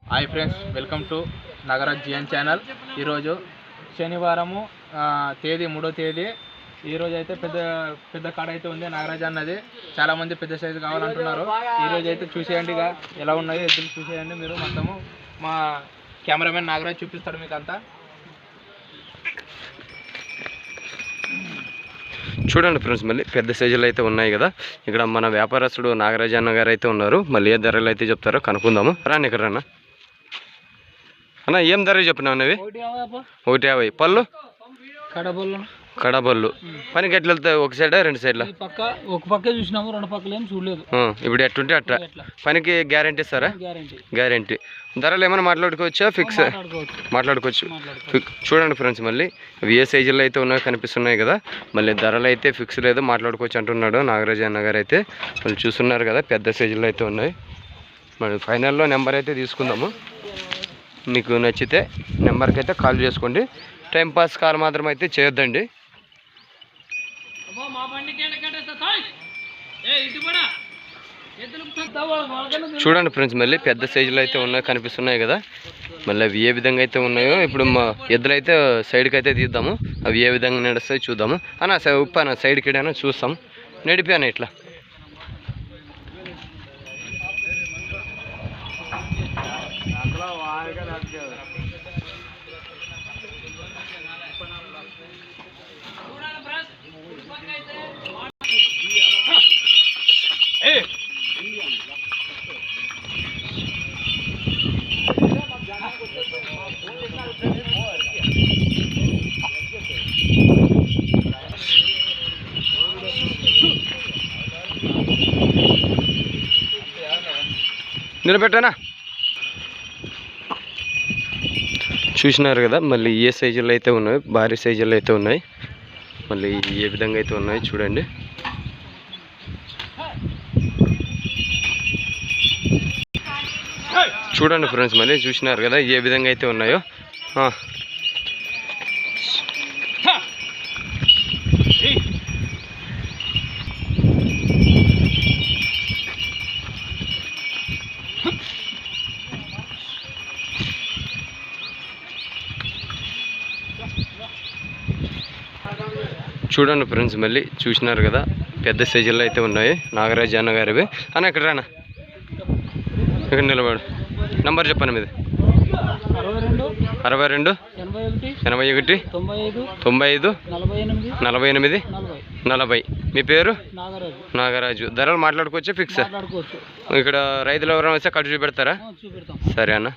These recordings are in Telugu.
Hi friends, welcome to Nagaraj GN channel. ఈరోజు శనివారము తేదీ 3వ తేదీ. ఈరోజు అయితే పెద్ద కాడ అయితే ఉంది నాగరాజ్ అన్నది. చాలామంది పెద్ద సైజు కావాలంటున్నారు. ఈరోజు అయితే చూసేయండి, ఇక ఎలా ఉన్నాయో ఎద్దులు చూసేయండి మీరు. మొత్తము మా కెమెరామెన్ నాగరాజ్ చూపిస్తాడు మీకు అంతా. చూడండి ఫ్రెండ్స్, మళ్ళీ పెద్ద సైజులు అయితే ఉన్నాయి కదా. ఇక్కడ మన వ్యాపారస్తుడు నాగరాజ్ అన్న గారు అయితే ఉన్నారు. మళ్ళీ ఏ ధరలు అయితే చెప్తారో కనుక్కుందాము. రాని ఇక్కడ అన్న. అన్న ఏం ధర చెప్పినావు అన్నవి? 150. పళ్ళు కడబళ్ళు పనికి ఎట్లా వెళ్తాయి? ఒక సైడా రెండు సైడ్లా? ఒక పక్కే చూసినాము, రెండు పక్కలు ఏం చూడలేదు. ఇప్పుడు ఎట్టుంటే అట్లా పనికి గ్యారంటీ ఇస్తారా? గ్యారంటీ. ధరలు ఏమైనా మాట్లాడుకోవచ్చా? ఫిక్స్ మాట్లాడుకోవచ్చు. చూడండి ఫ్రెండ్స్, మళ్ళీ ఏ సైజుల్లో అయితే ఉన్నాయో కనిపిస్తున్నాయి కదా. మళ్ళీ ధరలు అయితే ఫిక్స్ లేదు, మాట్లాడుకోవచ్చు అంటున్నాడు నాగరాజ్ అన్న గారు అయితే. మళ్ళీ చూస్తున్నారు కదా, పెద్ద సైజుల్లో అయితే ఉన్నాయి. మరి ఫైనల్లో నెంబర్ అయితే తీసుకుందాము. మీకు నచ్చితే నెంబర్కి అయితే కాల్ చేసుకోండి. టైంపాస్ కాల్ మాత్రం అయితే చేయొద్దండి. చూడండి ఫ్రెండ్స్, మళ్ళీ పెద్ద సైజులు అయితే ఉన్నాయి కనిపిస్తున్నాయి కదా. మళ్ళీ అవి ఏ విధంగా అయితే ఉన్నాయో ఇప్పుడు మా ఎద్దులు అయితే సైడ్కి అయితే తీద్దాము. అవి ఏ విధంగా నడుస్తాయో చూద్దాము. అన్న ఉప్పు అన్న సైడ్కి అయినా చూస్తాం. నడిపాను ఇట్లా. నిలబెట్టానా? చూసినారు కదా, మళ్ళీ ఏ సైజుల్లో అయితే ఉన్నాయి, భారీ సైజుల్లో అయితే ఉన్నాయి. మళ్ళీ ఏ విధంగా అయితే ఉన్నాయి చూడండి. చూడండి ఫ్రెండ్స్, మళ్ళీ చూసినారు కదా ఏ విధంగా అయితే ఉన్నాయో. చూడండి ఫ్రెండ్స్, మళ్ళీ చూసినారు కదా పెద్ద సైజుల్లో అయితే ఉన్నాయి నాగరాజ్ అన్న గారివి. అన్న ఇక్కడ రానా, ఇక్కడ నిలబడు. నంబర్ చెప్పండి మీది. 62 81 95 48 40. మీ పేరు? నాగరాజు. ధరలు మాట్లాడుకోవచ్చా? ఫిక్స్? ఇక్కడ రైతులు ఎవరైనా వస్తే కట్టు చూపెడతారా? సరే అన్న.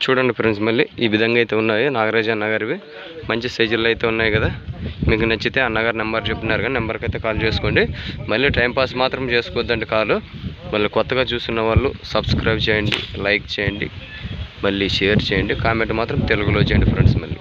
చూడండి ఫ్రెండ్స్, మళ్ళీ ఈ విధంగా అయితే ఉన్నాయి నాగరాజ్ అన్నగారివి. మంచి సైజుల్లో అయితే ఉన్నాయి కదా. మీకు నచ్చితే అన్నగారు నెంబర్ చెప్పినారు కానీ నెంబర్కి అయితే కాల్ చేసుకోండి. మళ్ళీ టైంపాస్ మాత్రం చేసుకోవద్దండి కాలు. మళ్ళీ కొత్తగా చూస్తున్న వాళ్ళు సబ్స్క్రైబ్ చేయండి, లైక్ చేయండి, మళ్ళీ షేర్ చేయండి, కామెంట్ మాత్రం తెలుగులో చేయండి ఫ్రెండ్స్. మళ్ళీ